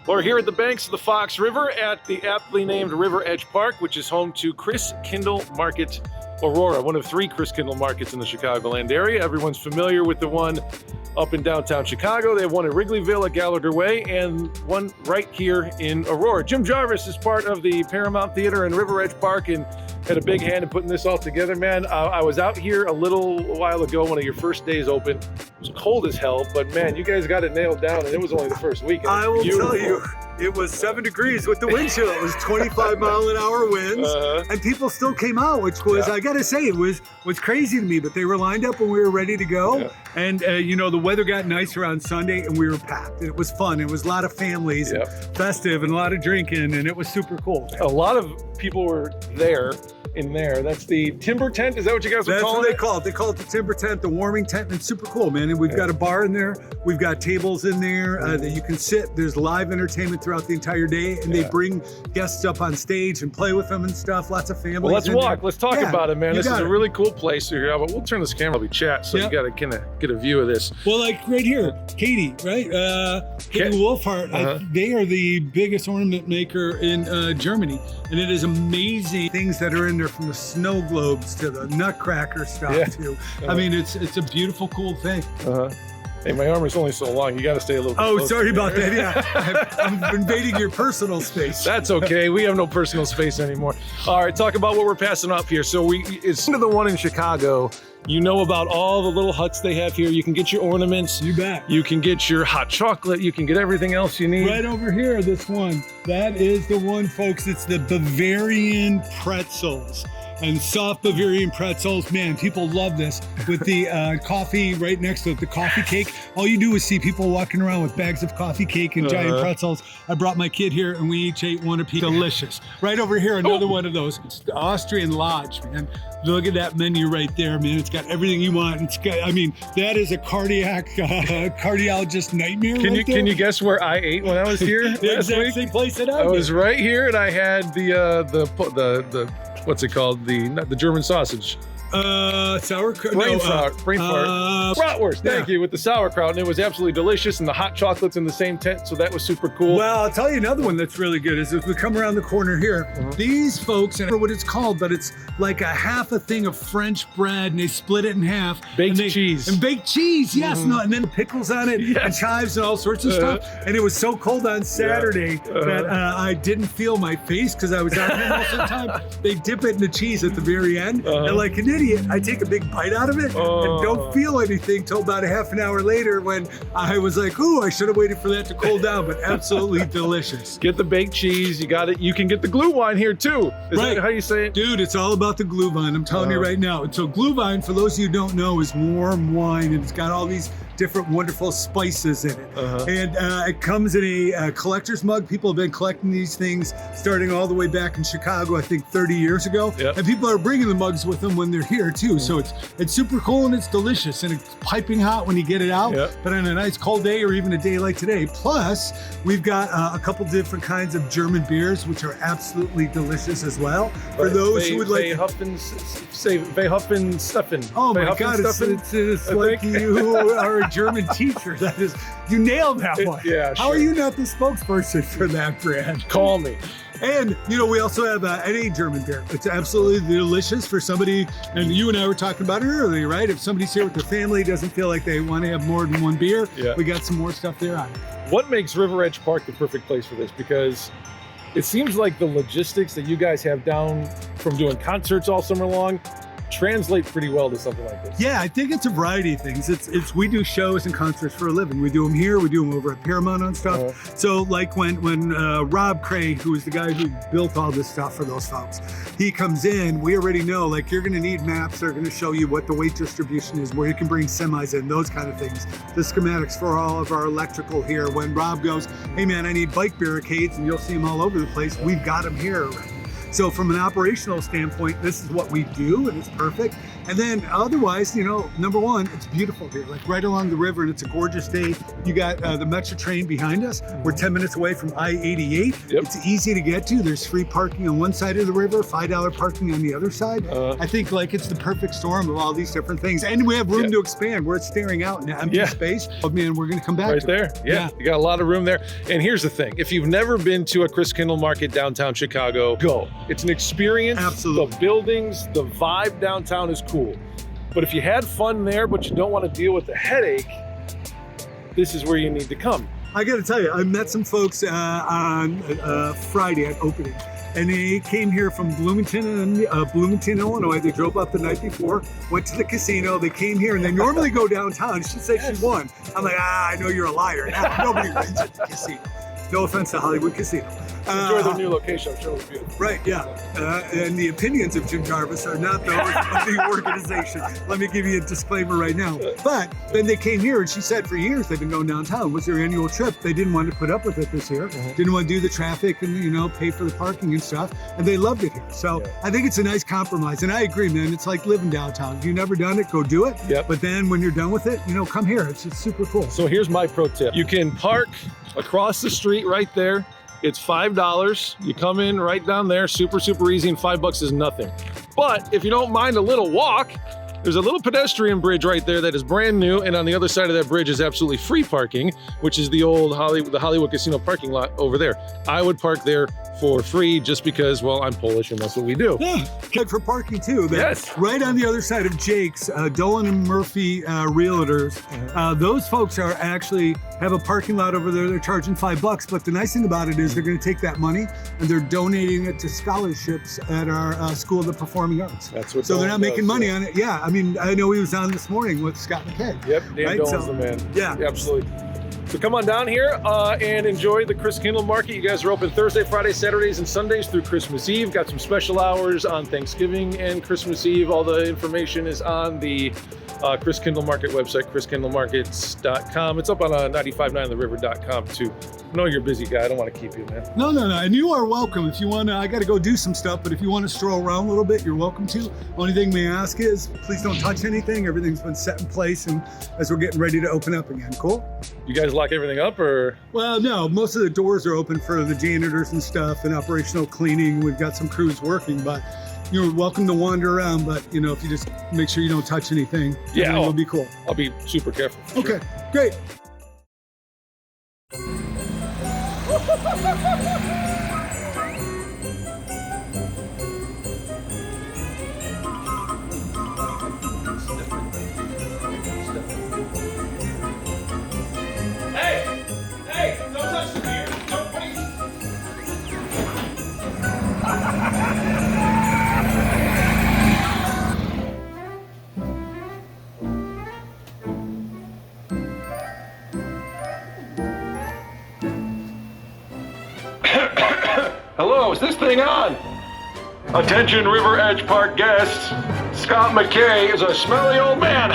We're here at the banks of the Fox River at the aptly named RiverEdge Park, which is home to Christkindlmarket Aurora, one of 3 Christkindlmarkets in the Chicagoland area. Everyone's familiar with the one up in downtown Chicago. They have one at Wrigleyville at Gallagher Way and one right here in Aurora. Jim Jarvis is part of the Paramount Theater in RiverEdge Park and had a big hand in putting this all together, man. I was out here a little while ago, one of your first days open. It was cold as hell, but man, you guys got it nailed down, and it was only the first week. I will tell you, it was 7 degrees with the wind chill. It was 25-mile-an-hour winds, and people still came out, which was, I gotta say, it was crazy to me, but they were lined up when we were ready to go, and you know, the weather got nice around Sunday, and we were packed. It was fun. It was a lot of families, festive, and a lot of drinking, and it was super cool. A lot of people were there. In there, that's the timber tent. Is that what you guys are calling it? That's what they call it. They call it the timber tent, the warming tent, and it's super cool, man. And we've got a bar in there. We've got tables in there that you can sit. There's live entertainment throughout the entire day, and they bring guests up on stage and play with them and stuff. Lots of families. Well, let's walk. There. Let's talk about it, man. This is a really cool place here. But we'll turn this camera. We chat, so you got to kind of get a view of this. Well, like right here, Kathe, right? Kathe Wohlfahrt. They are the biggest ornament maker in Germany, and it is amazing things that are in there, from the snow globes to the nutcracker stuff too. I mean, it's a beautiful, cool thing. Hey, my arm is only so long. You got to stay a little bit closer. Sorry about that. Yeah, I'm invading your personal space. That's okay. We have no personal space anymore. All right, talk about what we're passing up here. So it's the one in Chicago. You know about all the little huts they have here. You can get your ornaments. You bet. You can get your hot chocolate. You can get everything else you need. Right over here, this one. That is the one, folks. It's the Bavarian Pretzels. And soft Bavarian pretzels, man, people love this. With the coffee right next to it, the coffee cake. All you do is see people walking around with bags of coffee cake and giant pretzels. I brought my kid here and we each ate one apiece. Delicious. Right over here, another one of those. It's the Austrian Lodge, man. Look at that menu right there, man. It's got everything you want. It's got, I mean, that is a cardiologist nightmare. Can you guess where I ate when I was here? The exact same place that I was right here, and I had the what's it called? The German sausage. Sauerkraut. Bratwurst. Thank you, with the sauerkraut, and it was absolutely delicious. And the hot chocolate's in the same tent, so that was super cool. Well, I'll tell you another one that's really good is if we come around the corner here, these folks, I don't know what it's called, but it's like a half a thing of French bread, and they split it in half. Baked cheese. And baked cheese, yes. No, and then pickles on it, and chives and all sorts of stuff. And it was so cold on Saturday that I didn't feel my face because I was out here most of the time. They dip it in the cheese at the very end, and like an idiot, I take a big bite out of it and don't feel anything till about a half an hour later when I was like, ooh, I should have waited for that to cool down, but absolutely delicious. Get the baked cheese, you got it. You can get the Gluhwine here too. Is that how you say it? Dude, it's all about the Gluhwine, I'm telling you right now. And so Gluhwine, for those of you who don't know, is warm wine, and it's got all these different wonderful spices in it. And it comes in a collector's mug. People have been collecting these things starting all the way back in Chicago, I think 30 years ago. And people are bringing the mugs with them when they're here too. So it's super cool and it's delicious, and it's piping hot when you get it out. But on a nice cold day or even a day like today. Plus, we've got a couple different kinds of German beers, which are absolutely delicious as well. For those who would like Weihenstephan. Oh my God, it's like you are a German teacher. That is, you nailed that one. How are you not the spokesperson for that brand? Call me. And, you know, we also have any German beer. It's absolutely delicious for somebody, and you and I were talking about it earlier, right? If somebody's here with their family, doesn't feel like they want to have more than one beer, we got some more stuff there on it. What makes RiverEdge Park the perfect place for this? Because it seems like the logistics that you guys have down from doing concerts all summer long translate pretty well to something like this. Yeah, I think it's a variety of things. It's we do shows and concerts for a living. We do them here, we do them over at Paramount and stuff. So like when Rob Craig, who is the guy who built all this stuff for those folks, he comes in, we already know, like, you're gonna need maps. They're gonna show you what the weight distribution is, where you can bring semis in, those kind of things. The schematics for all of our electrical here. When Rob goes, hey man, I need bike barricades, and you'll see them all over the place, we've got them here already. So from an operational standpoint, this is what we do, and it's perfect. And then otherwise, you know, number one, it's beautiful here, like right along the river, and it's a gorgeous day. You got the Metro train behind us. We're 10 minutes away from I-88. Yep. It's easy to get to. There's free parking on one side of the river, $5 parking on the other side. I think like it's the perfect storm of all these different things. And we have room to expand. We're staring out into empty space. Oh man, we're gonna come back right to there. Yeah, you got a lot of room there. And here's the thing. If you've never been to a Christkindlmarket downtown Chicago, go. It's an experience. Absolutely. The buildings, the vibe downtown is cool. But if you had fun there, but you don't want to deal with the headache, this is where you need to come. I got to tell you, I met some folks on Friday at opening, and they came here from Bloomington, Illinois. They drove up the night before, went to the casino. They came here, and they normally go downtown. She said she won. I'm like, I know you're a liar. Nobody wins at the casino. No offense to Hollywood Casino. Enjoy their new location. I'm sure it was beautiful. Right, yeah. And the opinions of Jim Jarvis are not those of the organization. Let me give you a disclaimer right now. But then they came here, and she said for years they've been going downtown. Was their annual trip. They didn't want to put up with it this year. Didn't want to do the traffic and, you know, pay for the parking and stuff. And they loved it here. So I think it's a nice compromise. And I agree, man. It's like living downtown. If you've never done it, go do it. Yep. But then when you're done with it, you know, come here. It's super cool. So here's my pro tip. You can park across the street right there. It's $5. You come in right down there, super easy, and $5 is nothing. But if you don't mind a little walk, there's a little pedestrian bridge right there that is brand new, and on the other side of that bridge is absolutely free parking, which is the old Hollywood Casino parking lot over there. I would park there for free just because, well, I'm Polish and that's what we do. Yeah, good for parking too. Yes. Right on the other side of Jake's, Doland and Murphy Realtors. Those folks are actually have a parking lot over there. They're charging $5, but the nice thing about it is they're going to take that money and they're donating it to scholarships at our School of the Performing Arts. That's what. So they're not making money on it. Yeah, I mean, I know he was on this morning with Scott McKay. Yep, Dan right? Dolan's the man. Yeah, absolutely. So come on down here and enjoy the Christkindlmarket. You guys are open Thursday, Friday, Saturdays, and Sundays through Christmas Eve. Got some special hours on Thanksgiving and Christmas Eve. All the information is on the Christkindlmarket website, christkindlemarkets.com. It's up on 959theriver.com too. I know you're a busy guy. I don't want to keep you, man. No. And you are welcome. If you want to, I got to go do some stuff, but if you want to stroll around a little bit, you're welcome to. Only thing we ask is please don't touch anything. Everything's been set in place, and as we're getting ready to open up again. Cool? You guys lock everything up, or? Well, no, most of the doors are open for the janitors and stuff and operational cleaning. We've got some crews working, but you're welcome to wander around, but you know, if you just make sure you don't touch anything, it'll be cool. I'll be super careful. Okay, great. Hey, don't touch the beer. Don't please. Hello, is this thing on? Attention RiverEdge Park guests. Scott McKay is a smelly old man.